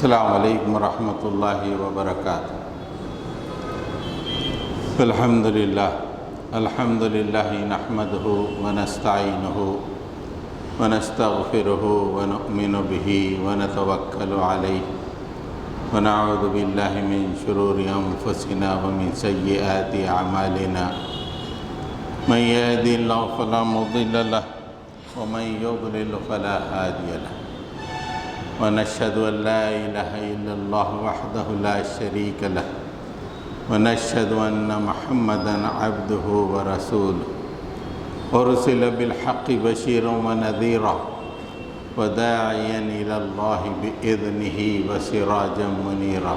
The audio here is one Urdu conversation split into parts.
السلام علیکم ورحمۃ اللہ وبرکاتہ۔ الحمد للہ نحمدہ ونستعینہ ونستغفرہ ونؤمن بہ ونتوکل علیہ ونعوذ باللہ من شرور انفسنا ومن سیئات اعمالنا من یہد اللہ فلا مضل لہ ومن یضلل فلا ہادی لہ ونشهد أن لا إله إلا الله وحده لا شريك له ونشهد أن محمدًا عبده ورسوله أرسل بالحق بشيرا ونذيرا وداعيا إلى الله بإذنه وسراجا منيرا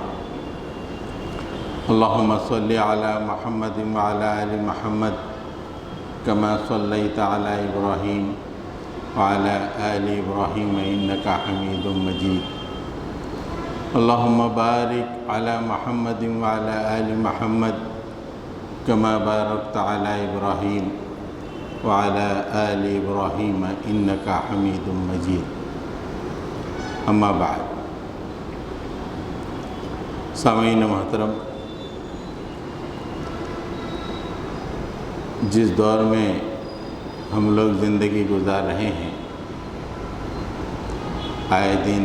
اللهم صل على محمد وعلى آل محمد كما صليت على إبراهيم وعلى آل إبراهيم إنك حميد مجيد اللهم بارك على محمد وعلى آل محمد كما باركت على إبراهيم وعلى آل إبراهيم إنك حميد مجيد أما بعد سامعین محترم، جس دور میں ہم لوگ زندگی گزار رہے ہیں، آئے دن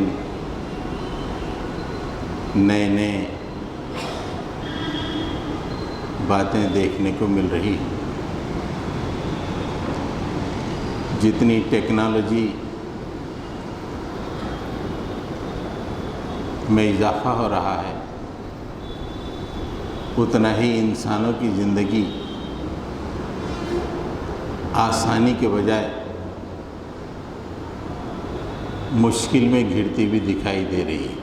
نئے باتیں دیکھنے کو مل رہی ہیں۔ جتنی ٹیکنالوجی میں اضافہ ہو رہا ہے، اتنا ہی انسانوں کی زندگی آسانی کے بجائے مشکل میں گھرتی ہوئی دکھائی دے رہی ہے۔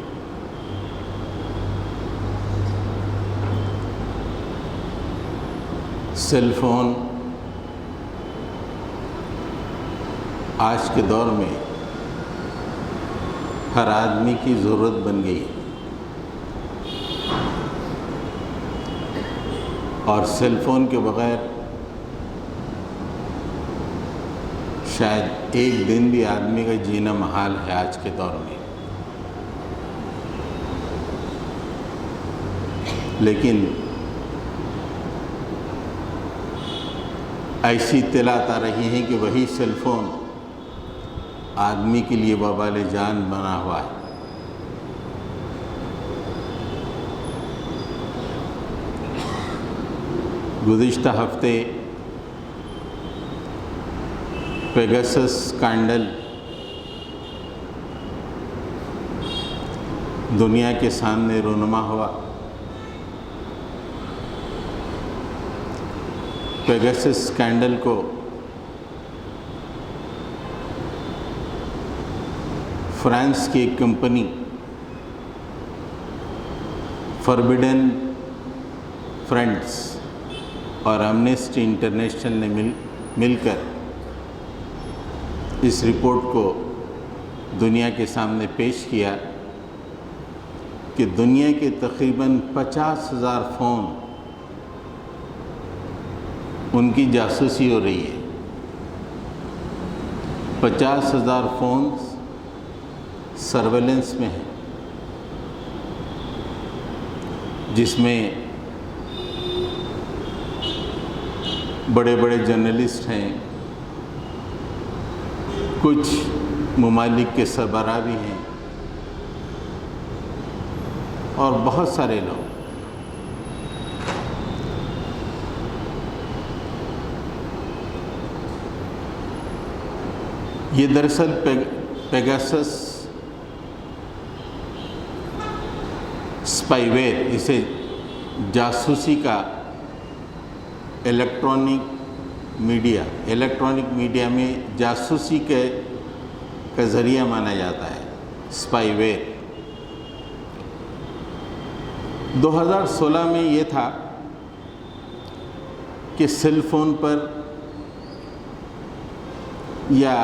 سیل فون آج کے دور میں ہر آدمی کی ضرورت بن گئی ہے، اور سیل فون کے بغیر شاید ایک دن بھی آدمی کا جینا محال ہے آج کے دور میں۔ لیکن ایسی اطلاعات آ رہی ہیں کہ وہی سیل فون آدمی کے لیے وبال جان بنا ہوا ہے۔ گزشتہ ہفتے پیگاسس اسکینڈل دنیا کے سامنے رونما ہوا۔ پیگاسس اسکینڈل کو فرانس کی ایک کمپنی فوربڈن فرینڈز اور ایمنسٹی انٹرنیشنل نے مل کر اس رپورٹ کو دنیا کے سامنے پیش کیا کہ دنیا کے تقریباً 50,000 فون ان کی جاسوسی ہو رہی ہے۔ 50,000 فونز سرویلنس میں ہیں، جس میں بڑے بڑے جرنلسٹ ہیں، کچھ ممالک کے سربراہ بھی ہیں، اور بہت سارے لوگ۔ یہ دراصل پیگاسس اسپائی ویئر، اسے جاسوسی کا الیکٹرانک میڈیا میں جاسوسی کا ذریعہ مانا جاتا ہے۔ اسپائی ویئر 2016 میں یہ تھا کہ سیل فون پر یا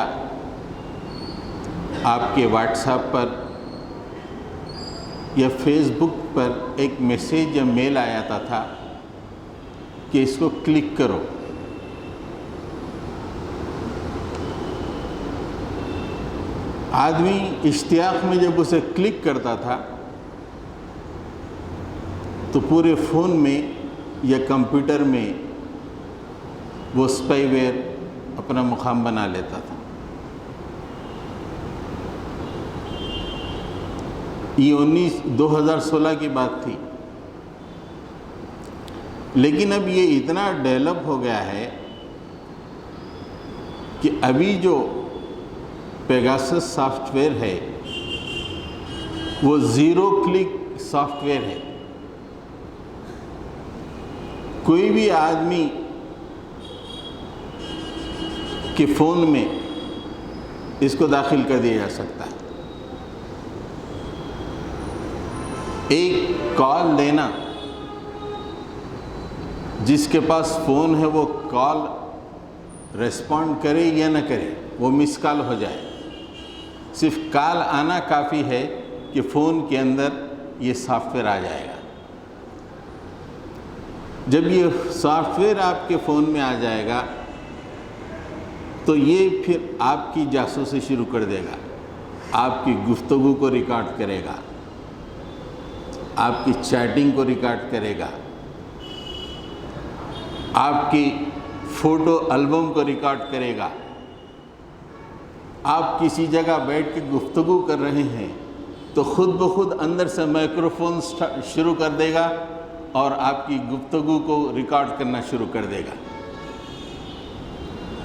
آپ کے واٹس ایپ پر یا فیس بک پر ایک میسیج یا میل آتا تھا کہ اس کو کلک کرو۔ آدمی اشتیاق میں جب اسے کلک کرتا تھا تو پورے فون میں یا کمپیوٹر میں وہ اسپائی ویئر اپنا مقام بنا لیتا تھا۔ یہ 2016 کی بات تھی، لیکن اب یہ اتنا ڈیولپ ہو گیا ہے کہ ابھی جو پیگاسس سافٹ ویئر ہے وہ 0 کلک سافٹ ویئر ہے۔ کوئی بھی آدمی کے فون میں اس کو داخل کر دیا جا سکتا ہے۔ ایک کال دینا، جس کے پاس فون ہے وہ کال ریسپونڈ کرے یا نہ کرے، وہ مس کال ہو جائے، صرف کال آنا کافی ہے کہ فون کے اندر یہ سافٹ ویئر آ جائے گا۔ جب یہ سافٹ ویئر آپ کے فون میں آ جائے گا تو یہ پھر آپ کی جاسوسی شروع کر دے گا، آپ کی گفتگو کو ریکارڈ کرے گا، آپ کی چیٹنگ کو ریکارڈ کرے گا، آپ کی فوٹو البم کو ریکارڈ کرے گا۔ آپ کسی جگہ بیٹھ کے گفتگو کر رہے ہیں تو خود بخود اندر سے مائکرو فون شروع کر دے گا اور آپ کی گفتگو کو ریکارڈ کرنا شروع کر دے گا۔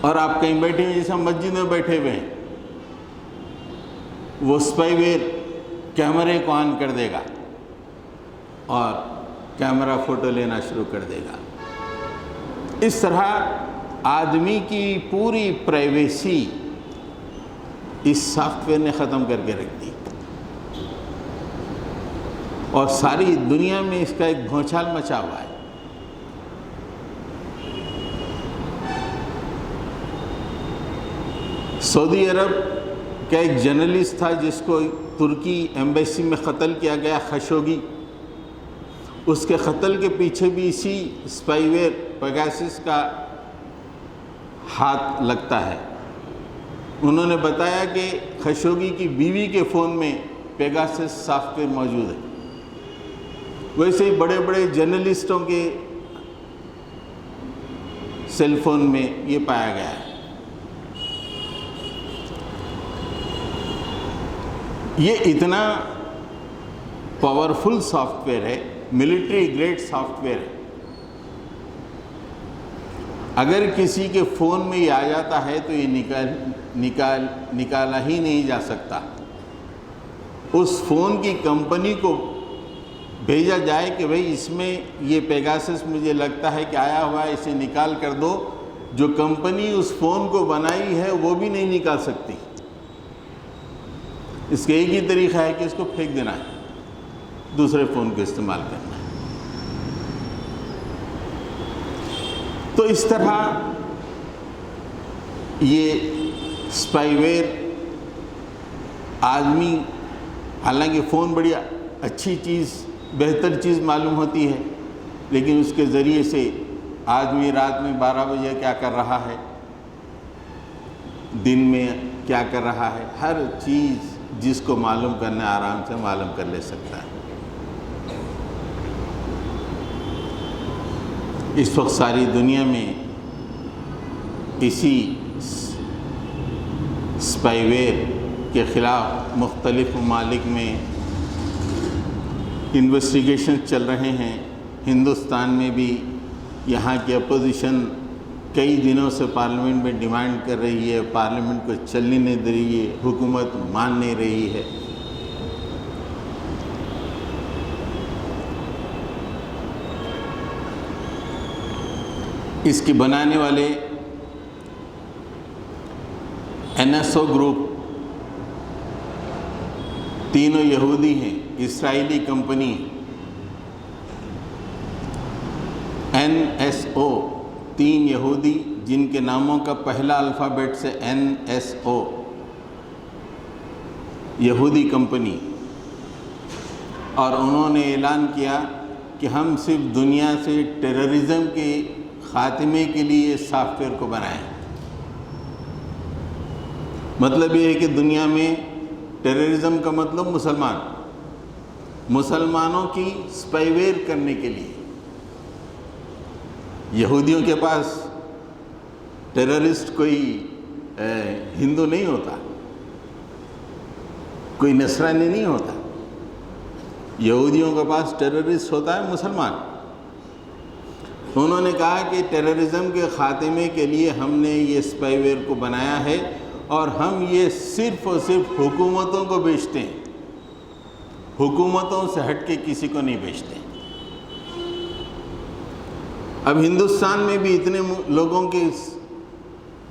اور آپ کہیں بیٹھے ہیں، جیسے مسجد میں بیٹھے ہوئے ہیں، وہ اسپائی ویئر کیمرے کو آن کر دے گا اور کیمرہ فوٹو لینا شروع کر دے گا۔ اس طرح آدمی کی پوری پرائیویسی اس سافٹ ویئر نے ختم کر کے رکھ دی، اور ساری دنیا میں اس کا ایک بھونچال مچا ہوا ہے۔ سعودی عرب کا ایک جرنلسٹ تھا جس کو ترکی ایمبیسی میں قتل کیا گیا، خشوگی۔ اس کے قتل کے پیچھے بھی اسی اسپائی ویئر پیگاسس کا ہاتھ لگتا ہے۔ انہوں نے بتایا کہ خشوگی کی بیوی کے فون میں پیگاسس سافٹ ویئر موجود ہے۔ ویسے ہی بڑے بڑے جرنلسٹوں کے سیل فون میں یہ پایا گیا ہے۔ یہ اتنا پاورفل سافٹ ویئر ہے، ملٹری گریڈ سافٹ ویئر ہے۔ اگر کسی کے فون میں یہ آ جاتا ہے تو یہ نکالا ہی نہیں جا سکتا۔ اس فون کی کمپنی کو بھیجا جائے کہ بھئی اس میں یہ پیگاسس مجھے لگتا ہے کہ آیا ہوا ہے، اسے نکال کر دو، جو کمپنی اس فون کو بنائی ہے وہ بھی نہیں نکال سکتی۔ اس کا ایک ہی طریقہ ہے کہ اس کو پھینک دینا ہے، دوسرے فون کو استعمال کرنا ہے۔ تو اس طرح یہ اسپائی ویئر آدمی، حالانکہ فون بڑی اچھی چیز، بہتر چیز معلوم ہوتی ہے، لیکن اس کے ذریعے سے آدمی رات میں 12 بجے کیا کر رہا ہے، دن میں کیا کر رہا ہے، ہر چیز جس کو معلوم کرنا ہے آرام سے معلوم کر لے سکتا ہے۔ اس وقت ساری دنیا میں اسی اسپائی ویئر کے خلاف مختلف ممالک میں انویسٹیگیشن چل رہے ہیں۔ ہندوستان میں بھی یہاں کی اپوزیشن کئی دنوں سے پارلیمنٹ میں ڈیمانڈ کر رہی ہے، پارلیمنٹ کو چلنے نہیں دے رہی ہے، حکومت مان نہیں رہی ہے۔ اس کی بنانے والے NSO گروپ تینوں یہودی ہیں، اسرائیلی کمپنی NSO، 3 یہودی جن کے ناموں کا پہلا الفابیٹ سے NSO، یہودی کمپنی، اور انہوں نے اعلان کیا کہ ہم صرف دنیا سے ٹیررزم کے خاتمے کے لیے سافٹ ویئر کو بنائیں۔ مطلب یہ ہے کہ دنیا میں ٹیررزم کا مطلب مسلمان، مسلمانوں کی سپائی ویئر کرنے کے لیے۔ یہودیوں کے پاس ٹیررسٹ کوئی ہندو نہیں ہوتا، کوئی نصرانی نہیں ہوتا، یہودیوں کے پاس ٹیررسٹ ہوتا ہے مسلمان۔ انہوں نے کہا کہ ٹیررزم کے خاتمے کے لیے ہم نے یہ سپائی ویئر کو بنایا ہے، اور ہم یہ صرف اور صرف حکومتوں کو بیچتے ہیں، حکومتوں سے ہٹ کے کسی کو نہیں بیچتے۔ اب ہندوستان میں بھی اتنے لوگوں کے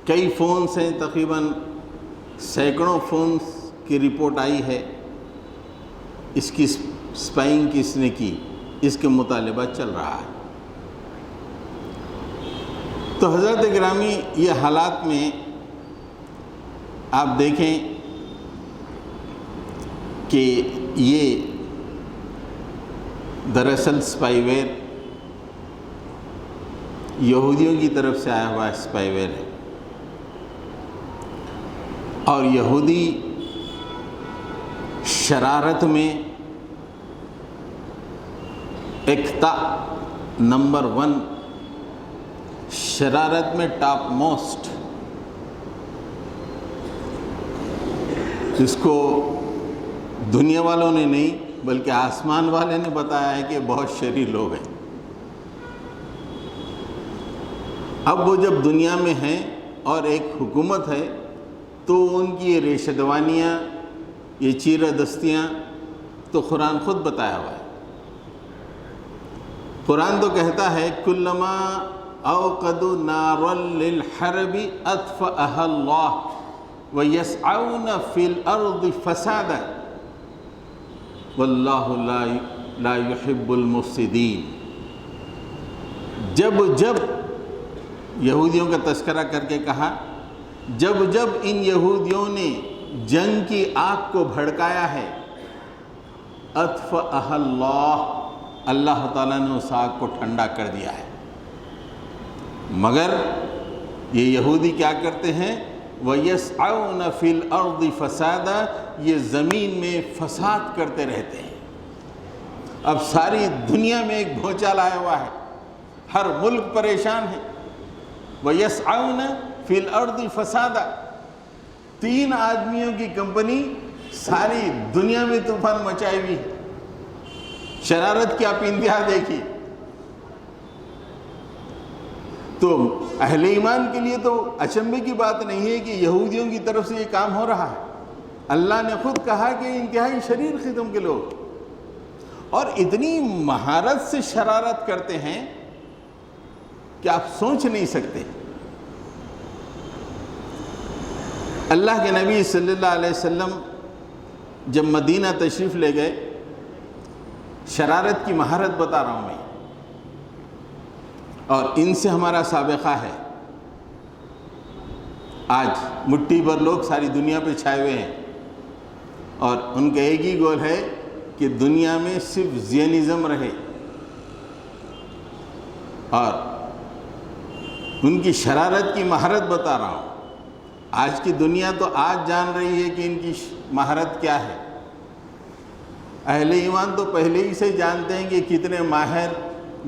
کئی فونز ہیں، تقریباً سینکڑوں فونز کی رپورٹ آئی ہے، اس کی سپائنگ کس نے کی، اس کے مطالبہ چل رہا ہے۔ تو حضرت گرامی، یہ حالات میں آپ دیکھیں کہ یہ دراصل سپائی ویئر یہودیوں کی طرف سے آیا ہوا سپائی ویئر ہے، اور یہودی شرارت میں نمبر 1، شرارت میں ٹاپ موسٹ، جس کو دنیا والوں نے نہیں بلکہ آسمان والے نے بتایا ہے کہ بہت شریر لوگ ہیں۔ اب وہ جب دنیا میں ہیں اور ایک حکومت ہے، تو ان کی یہ ریشدوانیاں، یہ چیرہ دستیاں تو قرآن خود بتایا ہوا ہے۔ قرآن تو کہتا ہے کلما اوقدوا نارا للحرب اطفأها اللہ وَيَسْعَوْنَ فِي الْأَرْضِ فَسَادًا وَاللَّهُ لَا يُحِبُّ الْمُفْسِدِينَ۔ جب یہودیوں کا تذکرہ کر کے کہا، جب ان یہودیوں نے جنگ کی آگ کو بھڑکایا ہے، اطفأها اللہ، اللہ تعالیٰ نے اس آگ کو ٹھنڈا کر دیا ہے۔ مگر یہ یہودی کیا کرتے ہیں؟ وَيَسْعَوْنَ فِي الْأَرْضِ فَسَادًا، یہ زمین میں فساد کرتے رہتے ہیں۔ اب ساری دنیا میں ایک بھونچال آیا ہوا ہے، ہر ملک پریشان ہے۔ وَيَسْعَوْنَ فِي الْأَرْضِ فَسَادًا، 3 آدمیوں کی کمپنی ساری دنیا میں طوفان مچائی ہوئی ہے۔ شرارت کی آپ انتہا دیکھیے۔ تو اہل ایمان کے لیے تو اچنبھے کی بات نہیں ہے کہ یہودیوں کی طرف سے یہ کام ہو رہا ہے۔ اللہ نے خود کہا کہ انتہائی شریر قسم کے لوگ، اور اتنی مہارت سے شرارت کرتے ہیں کہ آپ سوچ نہیں سکتے۔ اللہ کے نبی صلی اللہ علیہ وسلم جب مدینہ تشریف لے گئے، شرارت کی مہارت بتا رہا ہوں میں، اور ان سے ہمارا سابقہ ہے۔ آج مٹھی بھر لوگ ساری دنیا پہ چھائے ہوئے ہیں، اور ان کا ایک ہی گول ہے کہ دنیا میں صرف زینزم رہے، اور ان کی شرارت کی مہارت بتا رہا ہوں۔ آج کی دنیا تو آج جان رہی ہے کہ ان کی مہارت کیا ہے۔ اہل ایمان تو پہلے ہی سے جانتے ہیں کہ کتنے ماہر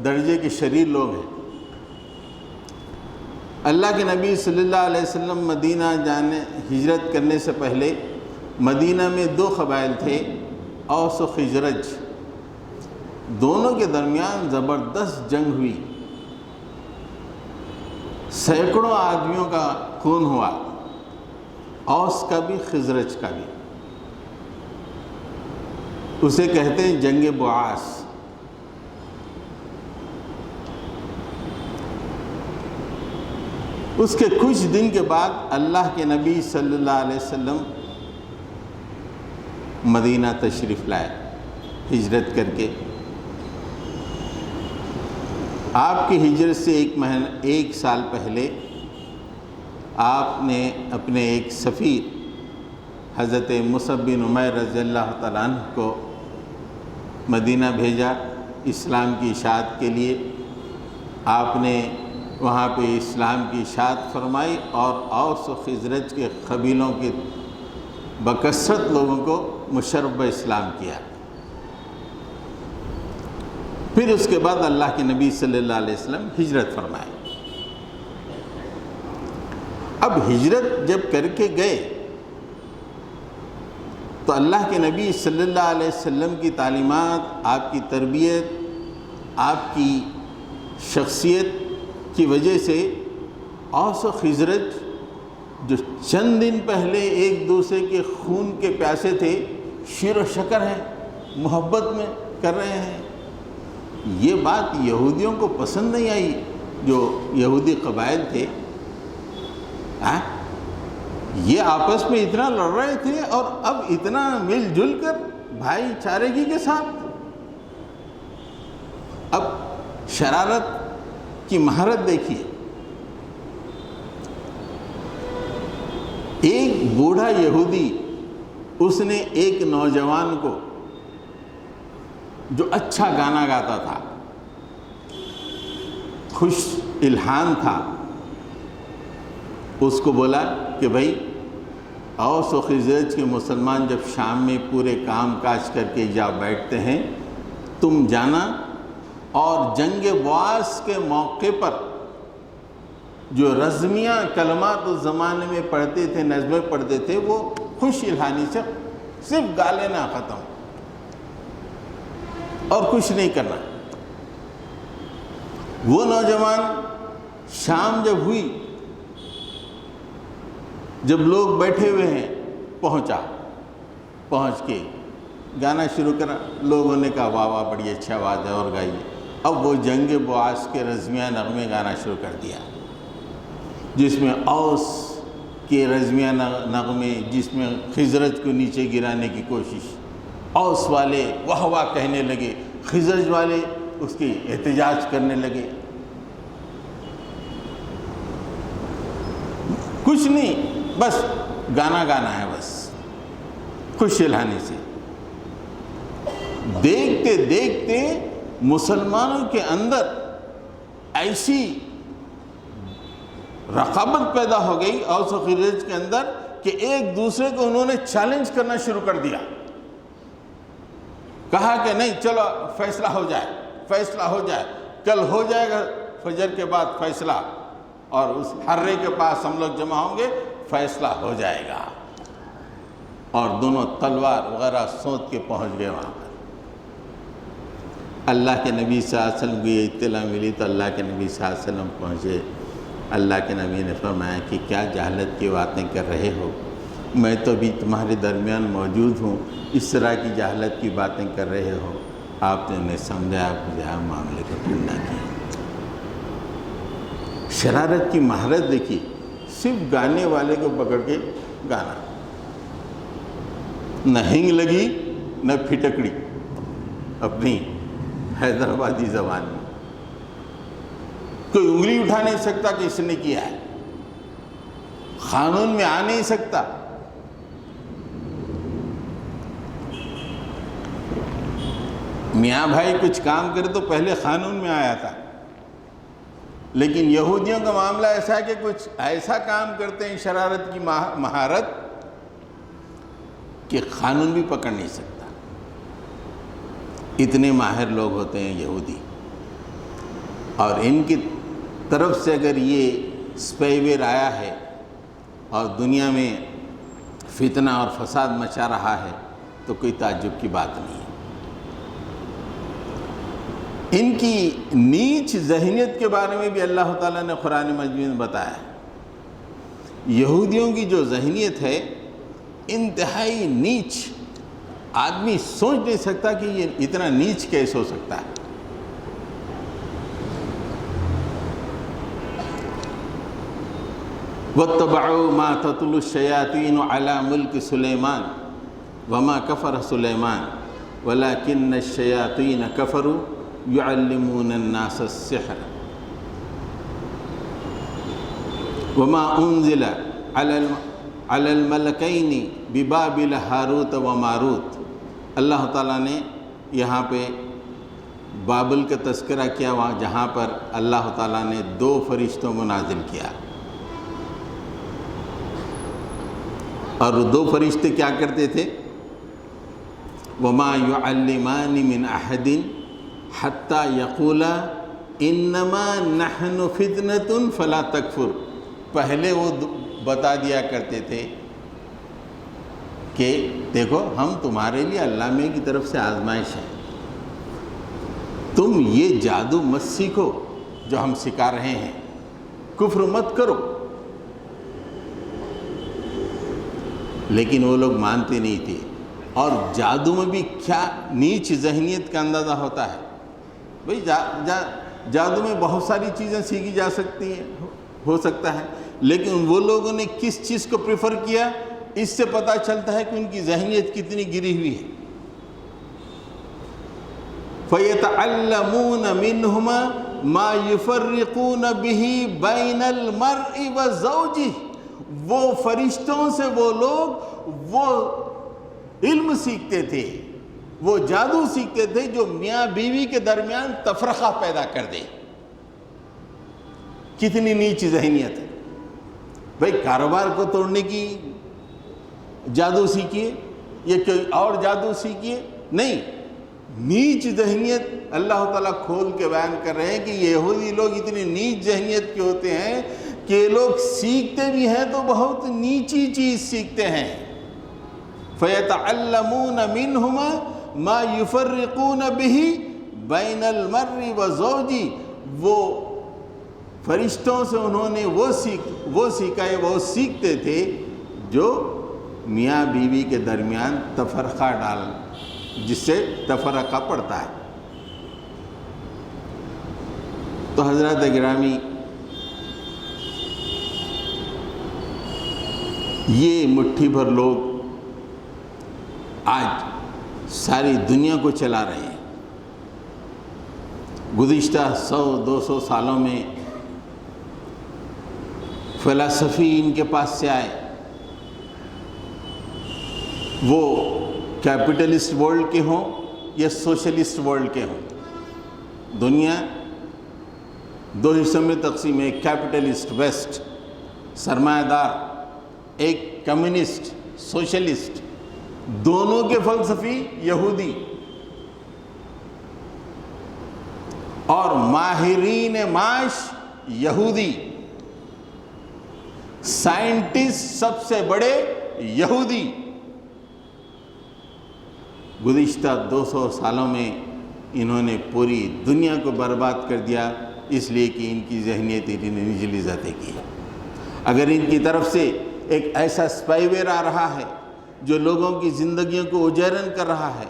درجے کے شریر لوگ ہیں۔ اللہ کے نبی صلی اللہ علیہ وسلم مدینہ ہجرت کرنے سے پہلے مدینہ میں 2 قبائل تھے، اوس و خزرج، دونوں کے درمیان زبردست جنگ ہوئی، سینکڑوں آدمیوں کا خون ہوا، اوس کا بھی خزرج کا بھی۔ اسے کہتے ہیں جنگ بعاث۔ اس کے کچھ دن کے بعد اللہ کے نبی صلی اللہ علیہ وسلم مدینہ تشریف لائے ہجرت کر کے۔ آپ کی ہجرت سے 1 سال پہلے آپ نے اپنے ایک سفیر حضرت مصعب بن عمیر رضی اللہ تعالیٰ عنہ کو مدینہ بھیجا اسلام کی اشاعت کے لیے۔ آپ نے وہاں پہ اسلام کی اشاعت فرمائی، اور اوس و خزرج کے قبیلوں کے بکثرت لوگوں کو مشرف اسلام کیا۔ پھر اس کے بعد اللہ کے نبی صلی اللہ علیہ وسلم ہجرت فرمائے۔ اب ہجرت جب کر کے گئے تو اللہ کے نبی صلی اللہ علیہ وسلم کی تعلیمات، آپ کی تربیت، آپ کی شخصیت کی وجہ سے اوس و خزرج جو چند دن پہلے ایک دوسرے کے خون کے پیاسے تھے، شیر و شکر ہے، محبت میں کر رہے ہیں۔ یہ بات یہودیوں کو پسند نہیں آئی، جو یہودی قبائل تھے۔ یہ آپس میں اتنا لڑ رہے تھے اور اب اتنا مل جل کر بھائی چارگی کے ساتھ۔ اب شرارت کی مہارت دیکھیے، ایک بوڑھا یہودی اس نے ایک نوجوان کو جو اچھا گانا گاتا تھا، خوش الحان تھا، اس کو بولا کہ بھائی اوس و خزرج کے مسلمان جب شام میں پورے کام کاج کر کے جا بیٹھتے ہیں، تم جانا اور جنگ بواس کے موقع پر جو رزمیہ کلمات اس زمانے میں پڑھتے تھے، نظمیں پڑھتے تھے، وہ خوش الحانی سے صرف گا لینا، ختم، اور کچھ نہیں کرنا۔ وہ نوجوان شام جب ہوئی، جب لوگ بیٹھے ہوئے ہیں، پہنچ کے گانا شروع کرا۔ لوگوں نے کہا واہ واہ بڑی اچھا آواز ہے، اور گائیے۔ اب وہ جنگ بواس کے رزمیہ نغمے گانا شروع کر دیا، جس میں اوس کے رزمیہ نغمے، جس میں خزرج کو نیچے گرانے کی کوشش۔ اوس والے واہ واہ کہنے لگے، خزرج والے اس کی احتجاج کرنے لگے۔ کچھ نہیں، بس گانا گانا ہے، بس خوش الحانی سے۔ دیکھتے دیکھتے مسلمانوں کے اندر ایسی رقابت پیدا ہو گئی اوس و خزرج کے اندر کہ ایک دوسرے کو انہوں نے چیلنج کرنا شروع کر دیا۔ کہا کہ نہیں، چلو فیصلہ ہو جائے، کل ہو جائے گا فجر کے بعد فیصلہ، اور اس حرے کے پاس ہم لوگ جمع ہوں گے، فیصلہ ہو جائے گا۔ اور دونوں تلوار وغیرہ سونت کے پہنچ گئے وہاں پر۔ اللہ کے نبی صلی اللہ علیہ وسلم کو یہ اطلاع ملی تو اللہ کے نبی صلی اللہ علیہ وسلم پہنچے۔ اللہ کے نبی نے فرمایا کہ کیا جہالت کی باتیں کر رہے ہو، میں تو بھی تمہارے درمیان موجود ہوں، اس طرح کی جہالت کی باتیں کر رہے ہو۔ آپ نے انہیں سمجھایا، بجھایا، معاملے کو ٹھنڈا کیا۔ شرارت کی مہارت دیکھی، صرف گانے والے کو پکڑ کے گانا، نہ ہنگ لگی نہ پھٹکڑی، اپنی حیدرآبادی زبان میں۔ کوئی انگلی اٹھا نہیں سکتا کہ اس نے کیا ہے، قانون میں آ نہیں سکتا۔ میاں بھائی کچھ کام کرے تو پہلے قانون میں آیا تھا، لیکن یہودیوں کا معاملہ ایسا ہے کہ کچھ ایسا کام کرتے ہیں شرارت کی مہارت کہ قانون بھی پکڑ نہیں سکتا، اتنے ماہر لوگ ہوتے ہیں یہودی۔ اور ان کی طرف سے اگر یہ اسپے ویئر آیا ہے اور دنیا میں فتنہ اور فساد مچا رہا ہے تو کوئی تعجب کی بات نہیں ہے۔ ان کی نیچ ذہنیت کے بارے میں بھی اللہ تعالیٰ نے قرآن مجید میں بتایا ہے۔ یہودیوں کی جو ذہنیت ہے انتہائی نیچ، آدمی سوچ نہیں سکتا کہ یہ اتنا نیچ کیسے ہو سکتا ہے۔ وَاتَّبَعُوا مَا تَتْلُو الشَّيَاطِينُ عَلَى مُلْكِ سُلَيْمَانَ وَمَا كَفَرَ سُلَيْمَانَ وَلَكِنَّ الشَّيَاطِينَ كَفَرُوا يُعَلِّمُونَ النَّاسَ السِّحْرَ وَمَا أُنزِلَ عَلَى الْمَلَكَيْنِ بِبَابِلَ ہاروت و ماروت۔ اللہ تعالیٰ نے یہاں پہ بابل کا تذکرہ کیا، وہاں جہاں پر اللہ تعالیٰ نے 2 فرشتوں کو نازل کیا، اور 2 فرشتے کیا کرتے تھے؟ وَمَا يُعَلِّمَانِ مِنْ أَحَدٍ حتی یقولا انما نحن فتنۃ فلا تکفر. پہلے وہ بتا دیا کرتے تھے کہ دیکھو ہم تمہارے لیے علامے کی طرف سے آزمائش ہے، تم یہ جادو مت سیکھو جو ہم سکھا رہے ہیں، کفر مت کرو. لیکن وہ لوگ مانتے نہیں تھے. اور جادو میں بھی کیا نیچ ذہنیت کا اندازہ ہوتا ہے. بھئی جادو میں بہت ساری چیزیں سیکھی جا سکتی ہیں، ہو سکتا ہے، لیکن وہ لوگوں نے کس چیز کو پریفر کیا، اس سے پتہ چلتا ہے کہ ان کی ذہنیت کتنی گری ہوئی ہے. فَيَتَعَلَّمُونَ مِنْهُمَا مَا يُفَرِّقُونَ بِهِ بَيْنَ الْمَرْءِ وَزَوْجِهِ. وہ فرشتوں سے وہ لوگ وہ علم سیکھتے تھے، وہ جادو سیکھتے تھے جو میاں بیوی کے درمیان تفرقہ پیدا کر دے. کتنی نیچ ذہنیت ہے. بھئی کاروبار کو توڑنے کی جادو سیکھیے یا کوئی اور جادو سیکھیے، نہیں. نیچ ذہنیت اللہ تعالیٰ کھول کے بیان کر رہے ہیں کہ یہودی لوگ اتنی نیچ ذہنیت کے ہوتے ہیں کہ یہ لوگ سیکھتے بھی ہیں تو بہت نیچی چیز سیکھتے ہیں. فَيَتَعَلَّمُونَ مِنْهُمَا مَا يُفَرِّقُونَ بِهِ بَيْنَ الْمَرْءِ وَزَوْجِهِ. وہ فرشتوں سے انہوں نے وہ سیکھا، وہ سیکھتے تھے جو میاں بیوی کے درمیان تفرقہ جس سے تفرقہ پڑتا ہے. تو حضرات گرامی، یہ مٹھی بھر لوگ آج ساری دنیا کو چلا رہے ہیں. گزشتہ 100-200 سالوں میں فلسفی ان کے پاس سے آئے. وہ کیپٹلسٹ ورلڈ کے ہوں یا سوشلسٹ ورلڈ کے ہوں. دنیا 2 حصوں میں تقسیم ہے، ایک کیپٹلسٹ ویسٹ سرمایہ دار، ایک کمیونسٹ سوشلسٹ. دونوں کے فلسفی یہودی اور ماہرین معاش یہودی، سائنٹسٹ سب سے بڑے یہودی. گزشتہ 200 سالوں میں انہوں نے پوری دنیا کو برباد کر دیا، اس لیے کہ ان کی ذہنیت اتنی نچلی ذاتی کی. اگر ان کی طرف سے ایک ایسا اسپائی ویئر آ رہا ہے جو لوگوں کی زندگیوں کو اجیرن کر رہا ہے،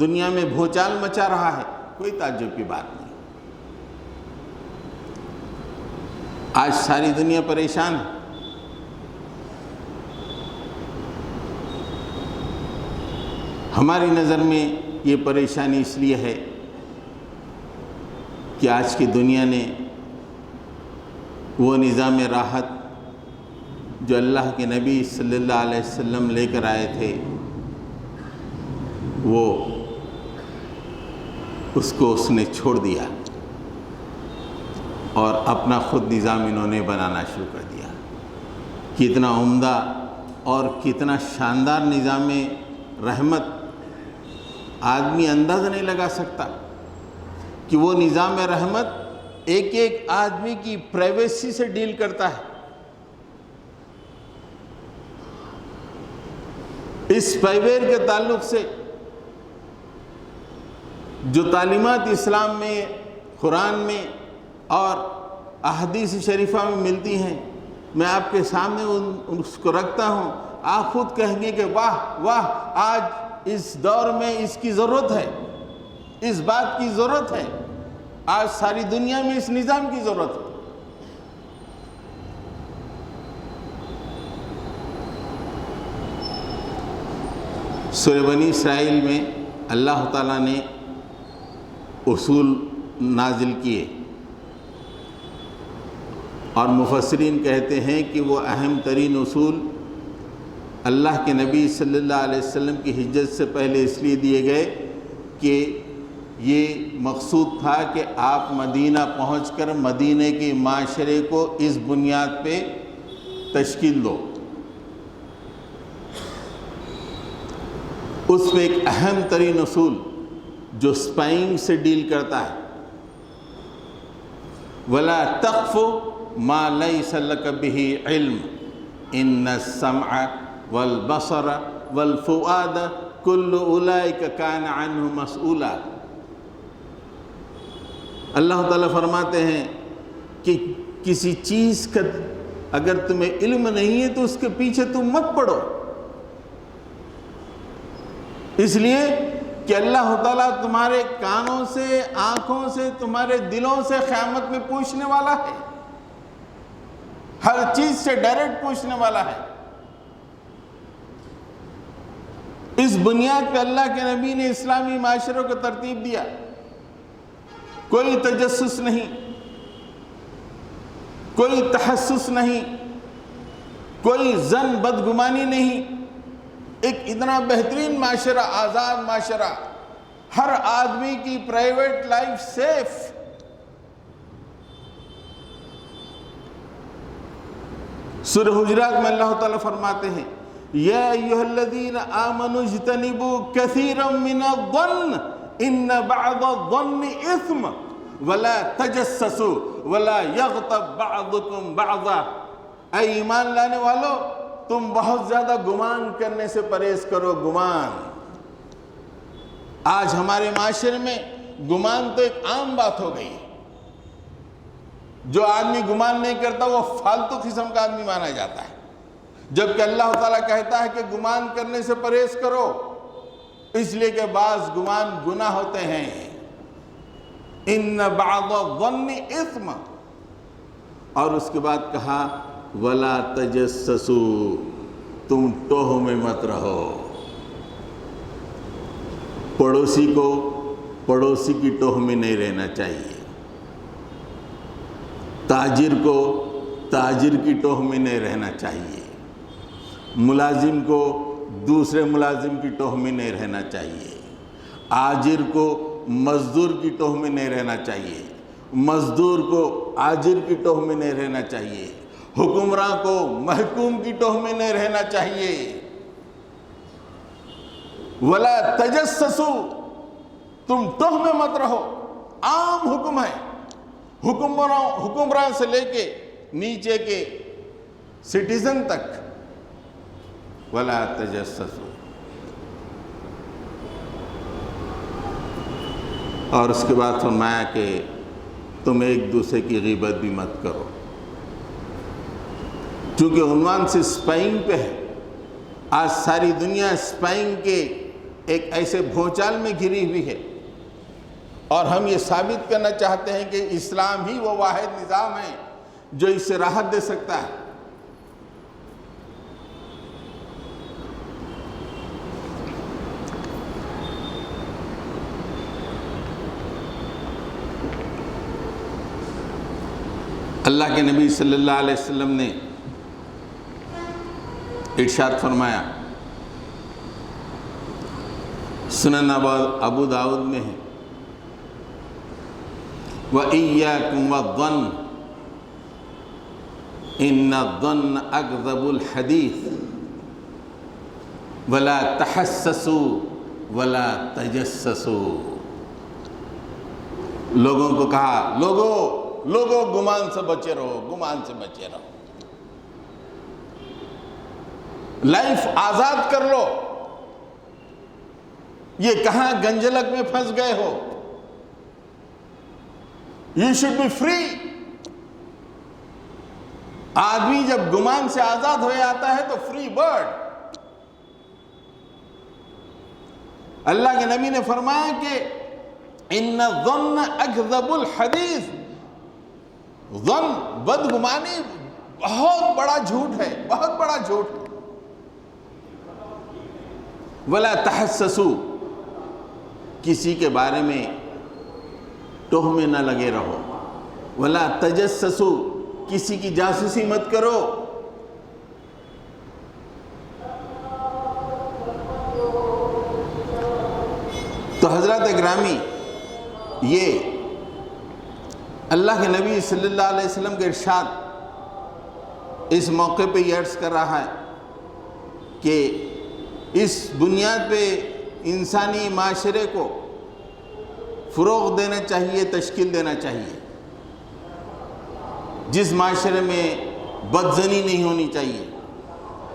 دنیا میں بھوچال مچا رہا ہے، کوئی تعجب کی بات نہیں. آج ساری دنیا پریشان ہے. ہماری نظر میں یہ پریشانی اس لیے ہے کہ آج کی دنیا نے وہ نظام راحت جو اللہ کے نبی صلی اللہ علیہ وسلم لے کر آئے تھے، وہ اس کو اس نے چھوڑ دیا اور اپنا خود نظام انہوں نے بنانا شروع کر دیا. کتنا عمدہ اور کتنا شاندار نظام رحمت آدمی اندازہ نہیں لگا سکتا کہ وہ نظام رحمت ایک ایک آدمی کی پرائیویسی سے ڈیل کرتا ہے. اس اسپائیویئر کے تعلق سے جو تعلیمات اسلام میں، قرآن میں اور احادیث شریفہ میں ملتی ہیں، میں آپ کے سامنے اس کو رکھتا ہوں. آپ خود کہیں گے کہ واہ واہ، آج اس دور میں اس کی ضرورت ہے، اس بات کی ضرورت ہے. آج ساری دنیا میں اس نظام کی ضرورت ہے. سورہ بنی اسرائیل میں اللہ تعالیٰ نے اصول نازل کیے اور مفسرین کہتے ہیں کہ وہ اہم ترین اصول اللہ کے نبی صلی اللہ علیہ وسلم کی ہجرت سے پہلے اس لیے دیے گئے کہ یہ مقصود تھا کہ آپ مدینہ پہنچ کر مدینہ کے معاشرے کو اس بنیاد پہ تشکیل دو. اس میں ایک اہم ترین اصول جو اسپائنگ سے ڈیل کرتا ہے. وَلَا تَقْفُ مَا لَيْسَ لَكَ بِهِ عِلْمٌ إِنَّ السَّمْعَ وَالْبَصَرَ وَالْفُؤَادَ كُلُّ أُولَئِكَ كَانَ عَنْهُ مَسْئُولًا. اللہ تعالیٰ فرماتے ہیں کہ کسی چیز کا اگر تمہیں علم نہیں ہے تو اس کے پیچھے تم مت پڑو، اس لیے کہ اللہ تعالیٰ تمہارے کانوں سے، آنکھوں سے، تمہارے دلوں سے قیامت میں پوچھنے والا ہے، ہر چیز سے ڈائریکٹ پوچھنے والا ہے. اس بنیاد پہ اللہ کے نبی نے اسلامی معاشروں کو ترتیب دیا. کوئی تجسس نہیں، کوئی تحسس نہیں، کوئی ظن بدگمانی نہیں. ایک اتنا بہترین معاشرہ، آزاد معاشرہ، ہر آدمی کی پرائیویٹ لائف سیف. سورہ حجرات میں اللہ تعالیٰ فرماتے ہیں یا ایھا الذین آمنوا اجتنبوا کثیرا من الظن ان بعض الظن اثم ولا تجسسوا ولا یغتب بعضکم بعضا. اے ایمان لانے والو، تم بہت زیادہ گمان کرنے سے پرہیز کرو. گمان آج ہمارے معاشرے میں گمان تو ایک عام بات ہو گئی. جو آدمی گمان نہیں کرتا وہ فالتو قسم کا آدمی مانا جاتا ہے، جبکہ اللہ تعالیٰ کہتا ہے کہ گمان کرنے سے پرہیز کرو، اس لیے کہ بعض گمان گناہ ہوتے ہیں. ان بعض الظن اثم، اور اس کے بعد کہا ولا تجسسوا، تم ٹوہ میں مت رہو. پڑوسی کو پڑوسی کی ٹوہ میں نہیں رہنا چاہیے، تاجر کو تاجر کی ٹوہ میں نہیں رہنا چاہیے، ملازم کو دوسرے ملازم کی ٹوہ میں نہیں رہنا چاہیے، آجر کو مزدور کی ٹوہ میں نہیں رہنا چاہیے، مزدور کو آجر کی ٹوہ میں نہیں رہنا چاہیے، حکمراں کو محکوم کی ٹوہ میں نہیں رہنا چاہیے. ولا تجسسوا، تم ٹوہ میں مت رہو. عام حکم ہے، حکمراں سے لے کے نیچے کے سٹیزن تک. ولا تجسسوا. اور اس کے بعد فرمایا کہ تم ایک دوسرے کی غیبت بھی مت کرو. چونکہ عنوان سے اسپائنگ پہ ہے، آج ساری دنیا اسپائنگ کے ایک ایسے بھونچال میں گھری ہوئی ہے، اور ہم یہ ثابت کرنا چاہتے ہیں کہ اسلام ہی وہ واحد نظام ہے جو اس سے راحت دے سکتا ہے. اللہ کے نبی صلی اللہ علیہ وسلم نے ارشاد فرمایا، سنن ابو داؤد میں ہے، وَإِيَّاكُمْ وَالظَّنَّ إِنَّ الظَّنَّ أَكْذَبُ الْحَدِيثِ وَلَا تَحَسَّسُوا وَلَا تَجَسَّسُوا. لوگوں کو کہا، لوگوں گمان سے بچے رہو، گمان سے بچے رہو، لائف آزاد کر لو. یہ کہاں گنجلک میں پھنس گئے ہو؟ You should be free. آدمی جب گمان سے آزاد ہو جاتا ہے تو فری برڈ. اللہ کے نبی نے فرمایا کہ ان الظن اکذب الحدیث. ظن، بدگمانی بہت بڑا جھوٹ ہے، بہت بڑا جھوٹ ہے. ولا تحسسوا، کسی کے بارے میں ٹوہ میں نہ لگے رہو. ولا تجسسوا، کسی کی جاسوسی مت کرو. تو حضرات اکرامی، یہ اللہ کے نبی صلی اللہ علیہ وسلم کے ارشاد اس موقع پہ یہ عرض کر رہا ہے کہ اس بنیاد پہ انسانی معاشرے کو فروغ دینا چاہیے، تشکیل دینا چاہیے۔ جس معاشرے میں بدزنی نہیں ہونی چاہیے،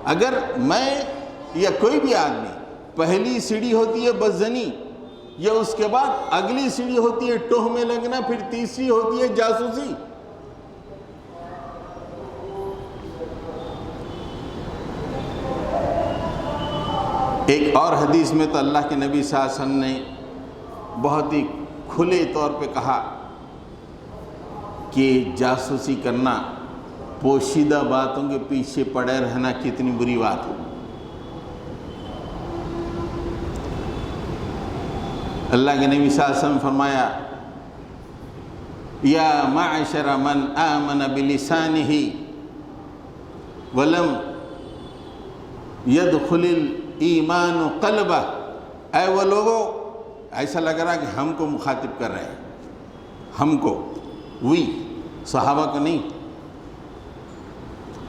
اگر میں یا کوئی بھی آدمی، پہلی سیڑھی ہوتی ہے بدزنی، یا اس کے بعد اگلی سیڑھی ہوتی ہے ٹوہ میں لگنا، پھر تیسری ہوتی ہے جاسوسی۔ ایک اور حدیث میں تو اللہ کے نبی صلی اللہ علیہ وسلم نے بہت ہی کھلے طور پہ کہا کہ جاسوسی کرنا، پوشیدہ باتوں کے پیچھے پڑے رہنا کتنی بری بات ہے۔ اللہ کے نبی صلی اللہ علیہ وسلم فرمایا، یا معشر من آمن بلسانہ ولم يدخل الایمان قلبہ، اے وہ لوگوں، ایسا لگ رہا کہ ہم کو مخاطب کر رہے ہیں، ہم کو، وی، صحابہ کو نہیں۔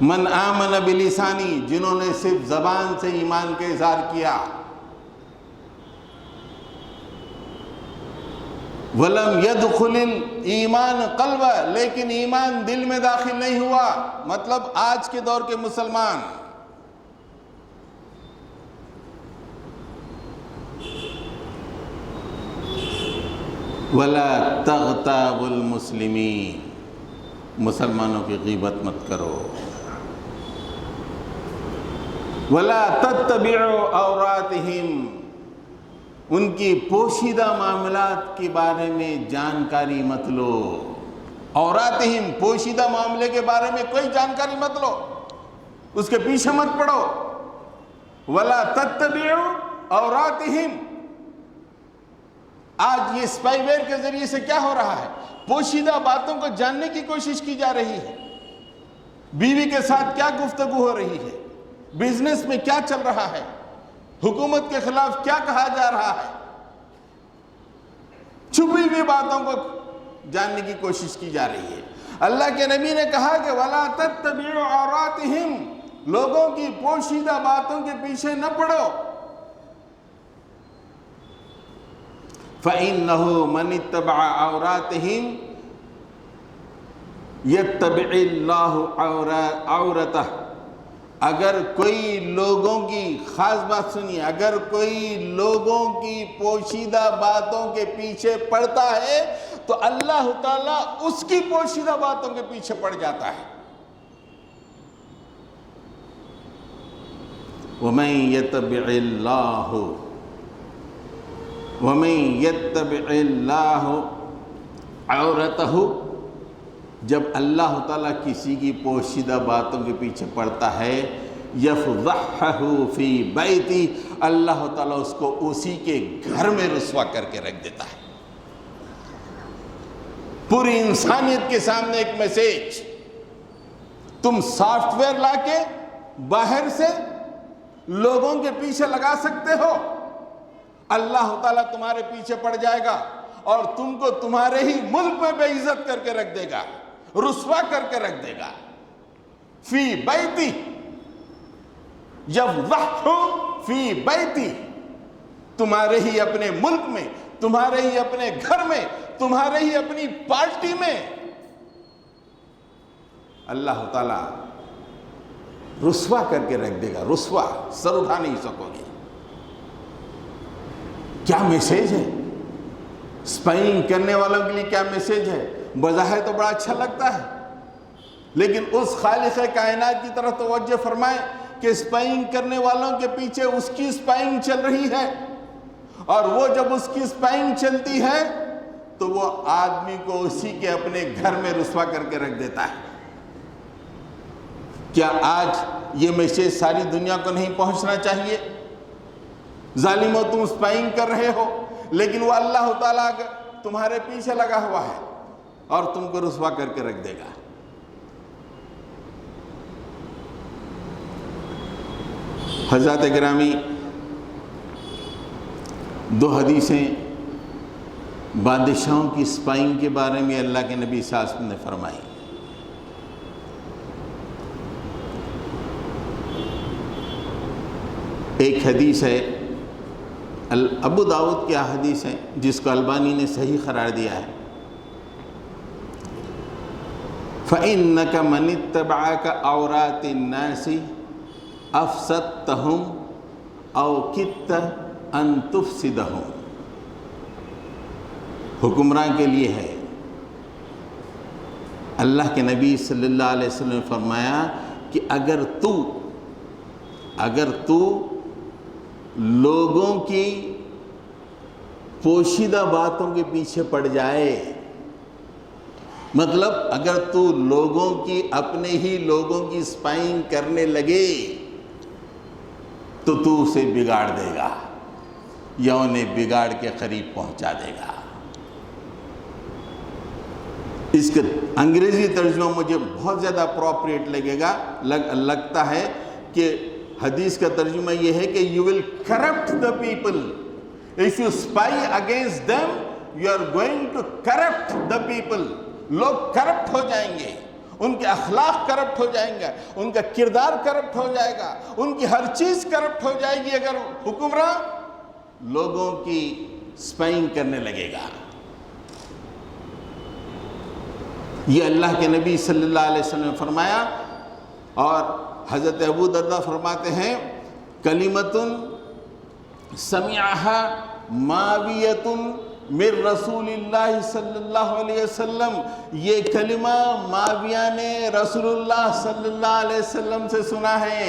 من آمن بلسانی، جنہوں نے صرف زبان سے ایمان کا اظہار کیا، وَلَمْ يَدْخُلِ الْإِيمَانُ قَلْبًا، لیکن ایمان دل میں داخل نہیں ہوا، مطلب آج کے دور کے مسلمان۔ وَلَا تَغْتَابُ الْمُسْلِمِينَ، مسلمانوں کی غیبت مت کرو۔ وَلَا تَتَّبِعُوا عَوْرَاتِهِمْ، ان کی پوشیدہ معاملات کے بارے میں جانکاری مت لو۔ عوراتہم، پوشیدہ معاملے کے بارے میں کوئی جانکاری مت لو، اس کے پیچھے مت پڑو۔ وَلَا تَتَّبِعُوا عَوْرَاتِهِمْ، آج یہ اسپائی ویئر کے ذریعے سے کیا ہو رہا ہے؟ پوشیدہ باتوں کو جاننے کی کوشش کی جا رہی ہے۔ بیوی کے ساتھ کیا گفتگو ہو رہی ہے، بزنس میں کیا چل رہا ہے، حکومت کے خلاف کیا کہا جا رہا ہے، چھپی ہوئی باتوں کو جاننے کی کوشش کی جا رہی ہے۔ اللہ کے نبی نے کہا کہ وَلَا تَتَّبِعُوا عَوْرَاتِهِمْ، لوگوں کی پوشیدہ باتوں کے پیچھے نہ پڑو۔ فَإِنَّهُ مَنِ اتَّبَعَ عَوْرَاتِهِمْ يَتَّبِعِ اللَّهُ عَوْرَتَهُ، اگر کوئی لوگوں کی، خاص بات سنیے، اگر کوئی لوگوں کی پوشیدہ باتوں کے پیچھے پڑتا ہے تو اللہ تعالیٰ اس کی پوشیدہ باتوں کے پیچھے پڑ جاتا ہے۔ وَمَن يَتَّبِعِ اللَّهُ عَوْرَتَهُ، جب اللہ تعالیٰ کسی کی پوشیدہ باتوں کے پیچھے پڑتا ہے، یفضحہ فی بیتی، اللہ تعالیٰ اس کو اسی کے گھر میں رسوا کر کے رکھ دیتا ہے۔ پوری انسانیت کے سامنے ایک میسیج، تم سافٹ ویئر لا کے باہر سے لوگوں کے پیچھے لگا سکتے ہو، اللہ تعالیٰ تمہارے پیچھے پڑ جائے گا اور تم کو تمہارے ہی ملک میں بے عزت کر کے رکھ دے گا، رسوا کر کے رکھ دے گا۔ فی بیتی، یفضحہ فی بیتی، تمہارے ہی اپنے ملک میں، تمہارے ہی اپنے گھر میں، تمہارے ہی اپنی پارٹی میں اللہ تعالیٰ رسوا کر کے رکھ دے گا، رسوا، سر اٹھا نہیں سکو گے۔ کیا میسیج ہے؟ اسپائنگ کرنے والوں کے لیے کیا میسیج ہے؟ بظاہر تو بڑا اچھا لگتا ہے، لیکن اس خالق کائنات کی طرف توجہ فرمائیں کہ اسپائنگ کرنے والوں کے پیچھے اس کی اسپائنگ چل رہی ہے، اور وہ جب اس کی اسپائنگ چلتی ہے تو وہ آدمی کو اسی کے اپنے گھر میں رسوا کر کے رکھ دیتا ہے۔ کیا آج یہ میسیج ساری دنیا کو نہیں پہنچنا چاہیے؟ ظالموں، تم اسپائنگ کر رہے ہو، لیکن وہ اللہ تعالیٰ تمہارے پیچھے لگا ہوا ہے اور تم کو رسوا کر کے رکھ دے گا۔ حضرات گرامی، دو حدیثیں بادشاہوں کی اسپائنگ کے بارے میں اللہ کے نبی صلی اللہ علیہ وسلم نے فرمائی۔ ایک حدیث ہے ابو داؤد کی حدیث ہے جس کو البانی نے صحیح قرار دیا ہے، فَإِنَّكَ مَنِ اتَّبَعَكَ عَوْرَاتِ النَّاسِ أَفْسَدْتَهُمْ أَوْ كِدْتَ أَن تُفْسِدَهُمْ۔ حکمراں کے لیے ہے۔ اللہ کے نبی صلی اللہ علیہ وسلم نے فرمایا کہ اگر تو لوگوں کی پوشیدہ باتوں کے پیچھے پڑ جائے، مطلب اگر تو اپنے ہی لوگوں کی اسپائنگ کرنے لگے تو اسے بگاڑ دے گا یا انہیں بگاڑ کے قریب پہنچا دے گا۔ اس کا انگریزی ترجمہ مجھے بہت زیادہ اپروپریٹ لگتا ہے کہ حدیث کا ترجمہ یہ ہے کہ you will corrupt the people. If you spy against them, you are going to corrupt the people. لوگ کرپٹ ہو جائیں گے، ان کے اخلاق کرپٹ ہو جائیں گے، ان کا کردار کرپٹ ہو جائے گا، ان کی ہر چیز کرپٹ ہو جائے گی اگر حکمراں لوگوں کی اسپائنگ کرنے لگے گا۔ یہ اللہ کے نبی صلی اللہ علیہ وسلم نے فرمایا، اور حضرت ابو درداء فرماتے ہیں کلمۃ سمعها معاویۃ من رسول اللہ صلی اللہ علیہ وسلم، یہ کلمہ معاویہ نے رسول اللہ صلی اللہ علیہ وسلم سے سنا ہے،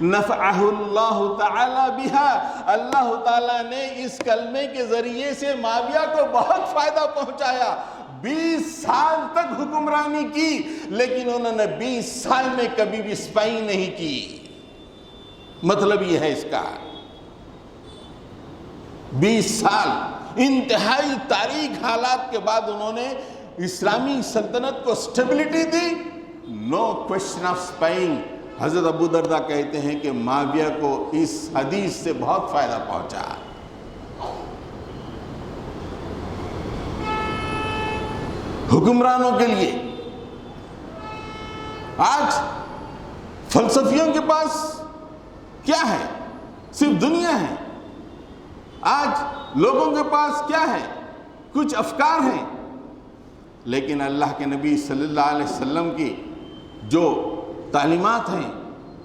نفعہ اللہ تعالی بہا، اللہ تعالیٰ نے اس کلمے کے ذریعے سے معاویہ کو بہت فائدہ پہنچایا۔ 20 سال تک حکمرانی کی لیکن انہوں نے 20 سال میں کبھی بھی اسپائی نہیں کی۔ مطلب یہ ہے اس کا 20 سال انتہائی تاریک حالات کے بعد انہوں نے اسلامی سلطنت کو سٹیبلٹی دی۔ No question of spying. حضرت ابو درداء کہتے ہیں کہ معاویہ کو اس حدیث سے بہت فائدہ پہنچا۔ حکمرانوں کے لیے آج فلسفیوں کے پاس کیا ہے؟ صرف دنیا ہے۔ آج لوگوں کے پاس کیا ہے؟ کچھ افکار ہیں، لیکن اللہ کے نبی صلی اللہ علیہ وسلم کی جو تعلیمات ہیں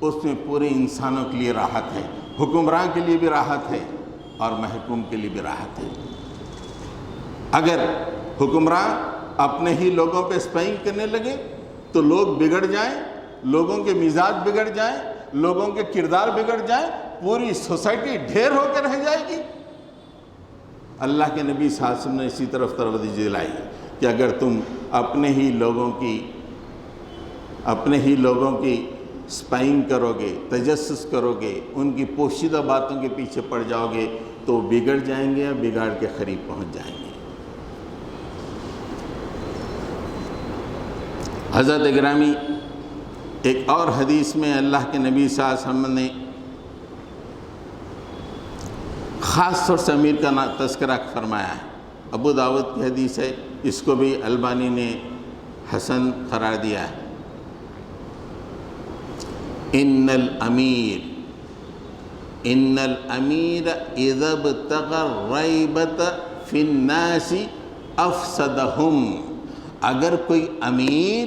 اس میں پورے انسانوں کے لیے راحت ہے، حکمراں کے لیے بھی راحت ہے اور محکوم کے لیے بھی راحت ہے۔ اگر حکمراں اپنے ہی لوگوں پہ اسپائنگ کرنے لگے تو لوگ بگڑ جائیں، لوگوں کے مزاج بگڑ جائیں، لوگوں کے کردار بگڑ جائیں، پوری سوسائٹی ڈھیر ہو کے رہ جائے گی۔ اللہ کے نبی صلی اللہ علیہ وسلم نے اسی طرف توجہ دلائی کہ اگر تم اپنے ہی لوگوں کی اسپائنگ کرو گے، تجسس کرو گے، ان کی پوشیدہ باتوں کے پیچھے پڑ جاؤ گے تو بگڑ جائیں گے یا بگاڑ کے قریب پہنچ جائیں گے۔ حضرت گرامی ایک اور حدیث میں اللہ کے نبی صلی اللہ علیہ وسلم نے خاص طور سے امیر کا تذکرہ فرمایا ہے۔ ابو داؤد کی حدیث ہے، اس کو بھی البانی نے حسن قرار دیا ہے۔ ان الامیر اذا ابتغى الریبۃ فی الناس افسدہم، اگر کوئی امیر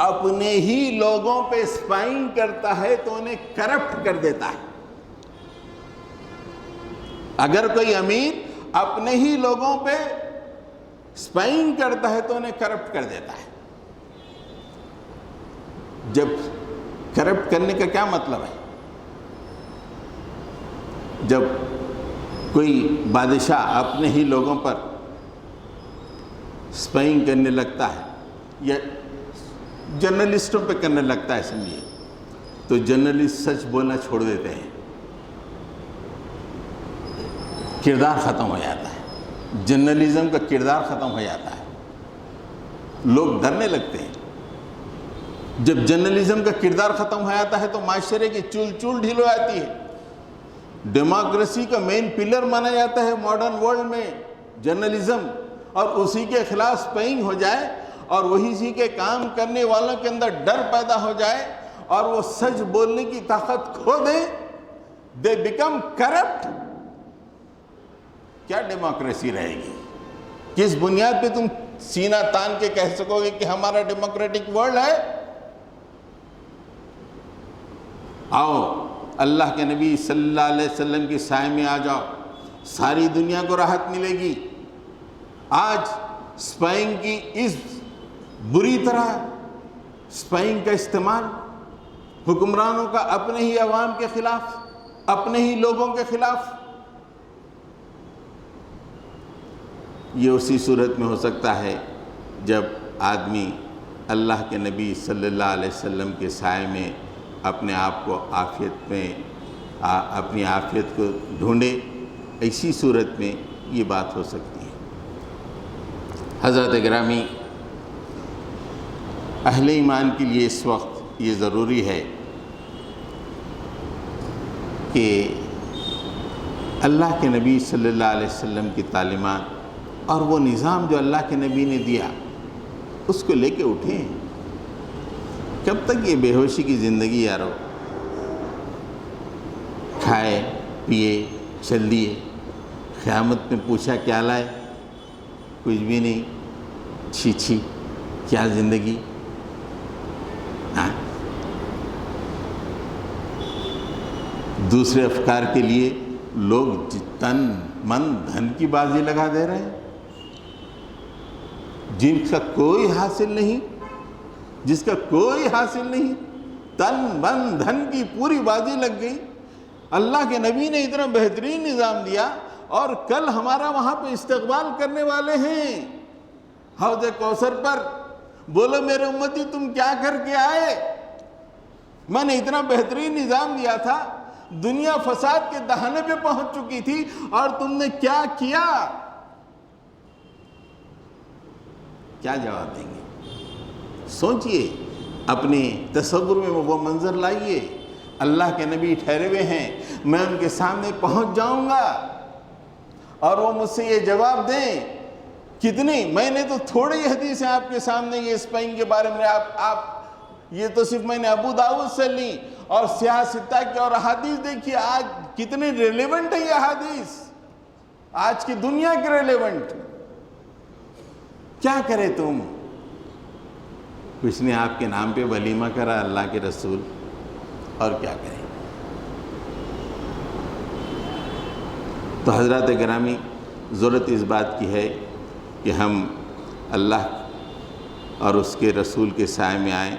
اپنے ہی لوگوں پہ اسپائنگ کرتا ہے تو انہیں کرپٹ کر دیتا ہے۔ اگر کوئی امیر اپنے ہی لوگوں پہ اسپائنگ کرتا ہے تو انہیں کرپٹ کر دیتا ہے۔ جب کرپٹ کرنے کا کیا مطلب ہے؟ جب کوئی بادشاہ اپنے ہی لوگوں پر اسپائنگ کرنے لگتا ہے یا جرنلسٹوں پہ کرنے لگتا ہے سمجھیے، تو جرنلسٹ سچ بولنا چھوڑ دیتے ہیں، کردار ختم ہو جاتا ہے، جرنلزم کا کردار ختم ہو جاتا ہے، لوگ ڈرنے لگتے ہیں۔ جب جرنلزم کا کردار ختم ہو جاتا ہے تو معاشرے کی چول ڈھیل ہو جاتی ہے۔ ڈیموکریسی کا مین پلر مانا جاتا ہے ماڈرن ورلڈ میں جرنلزم، اور اسی کے خلاف اسپائنگ ہو جائے اور وہی کے کام کرنے والوں کے اندر ڈر پیدا ہو جائے اور وہ سچ بولنے کی طاقت کھو دیں، دے بیکم کرپٹ، کیا ڈیموکریسی رہے گی؟ کس بنیاد پہ تم سینہ تان کے کہہ سکو گے کہ ہمارا ڈیموکریٹک ورلڈ ہے؟ آؤ اللہ کے نبی صلی اللہ علیہ وسلم کی سائے میں آ جاؤ، ساری دنیا کو راحت ملے گی۔ آج اسپائنگ کی اس بری طرح اسپائنگ کا استعمال حکمرانوں کا اپنے ہی عوام کے خلاف، اپنے ہی لوگوں کے خلاف، یہ اسی صورت میں ہو سکتا ہے جب آدمی اللہ کے نبی صلی اللہ علیہ وسلم کے سائے میں اپنے آپ کو عافیت میں اپنی عافیت کو ڈھونڈے، ایسی صورت میں یہ بات ہو سکتی ہے۔ حضرت گرامی، اہل ایمان کے لیے اس وقت یہ ضروری ہے کہ اللہ کے نبی صلی اللہ علیہ وسلم کی تعلیمات اور وہ نظام جو اللہ کے نبی نے دیا اس کو لے کے اٹھیں۔ کب تک یہ بے ہوشی کی زندگی یارو؟ کھائے پیے چل دیے، قیامت میں پوچھا کیا لائے؟ کچھ بھی نہیں، چھی چھی کیا زندگی! دوسرے افکار کے لیے لوگ تن من دھن کی بازی لگا دے رہے ہیں، جس کا کوئی حاصل نہیں، جس کا کوئی حاصل نہیں، تن من دھن کی پوری بازی لگ گئی۔ اللہ کے نبی نے اتنا بہترین نظام دیا اور کل ہمارا وہاں پہ استقبال کرنے والے ہیں حوض کوثر پر۔ بولو میرے امتی تم کیا کر کے آئے؟ میں نے اتنا بہترین نظام دیا تھا، دنیا فساد کے دہانے پہ پہنچ چکی تھی اور تم نے کیا کیا؟ کیا جواب دیں گے؟ سوچئے، اپنے تصور میں وہ منظر لائیے، اللہ کے نبی ٹھہرے ہوئے ہیں، میں ان کے سامنے پہنچ جاؤں گا اور وہ مجھ سے یہ جواب دیں کتنی؟ میں نے تو تھوڑی حدیثیں آپ کے سامنے یہ اسپائنگ کے بارے میں آپ یہ تو صرف میں نے ابو داؤد سے لی اور سیاہ ستہ کی اور احادیث دیکھیے آج کتنے ریلیونٹ ہے یہ احادیث، آج کی دنیا کے ریلیونٹ۔ کیا کرے تم؟ کچھ نے آپ کے نام پہ ولیمہ کرا اللہ کے رسول، اور کیا کریں؟ تو حضرات گرامی، ضرورت اس بات کی ہے کہ ہم اللہ اور اس کے رسول کے سائے میں آئیں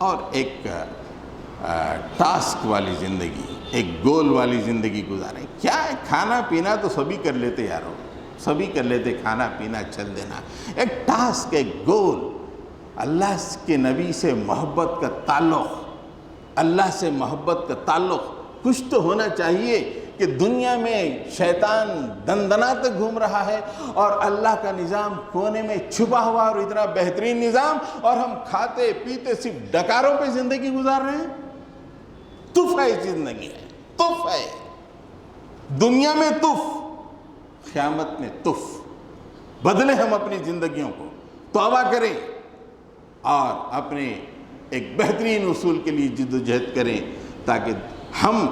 اور ایک ٹاسک والی زندگی، ایک گول والی زندگی گزاریں۔ کیا ہے؟ کھانا پینا تو سبھی کر لیتے یارو، سبھی کر لیتے، کھانا پینا چل دینا۔ ایک ٹاسک، ایک گول، اللہ کے نبی سے محبت کا تعلق، اللہ سے محبت کا تعلق کچھ تو ہونا چاہیے کہ دنیا میں شیطان دندناتے گھوم رہا ہے اور اللہ کا نظام کونے میں چھپا ہوا اور اتنا بہترین نظام، اور ہم کھاتے پیتے صرف ڈکاروں پہ زندگی گزار رہے ہیں۔ تف ہے زندگی، ہے تف ہے، دنیا میں تف، قیامت میں تف۔ بدلے ہم اپنی زندگیوں کو، توبہ کریں اور اپنے ایک بہترین اصول کے لیے جد و جہد کریں تاکہ ہم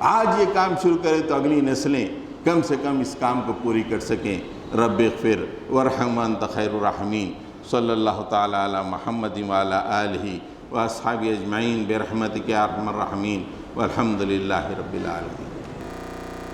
آج یہ کام شروع کریں تو اگلی نسلیں کم سے کم اس کام کو پوری کر سکیں۔ رب اغفر وارحم انت خیر الراحمین، صلی اللہ تعالی علی محمد وعلی آلہ واصحابہ اجمعین برحمتک یا ارحم الراحمین، والحمد للہ رب العالمین۔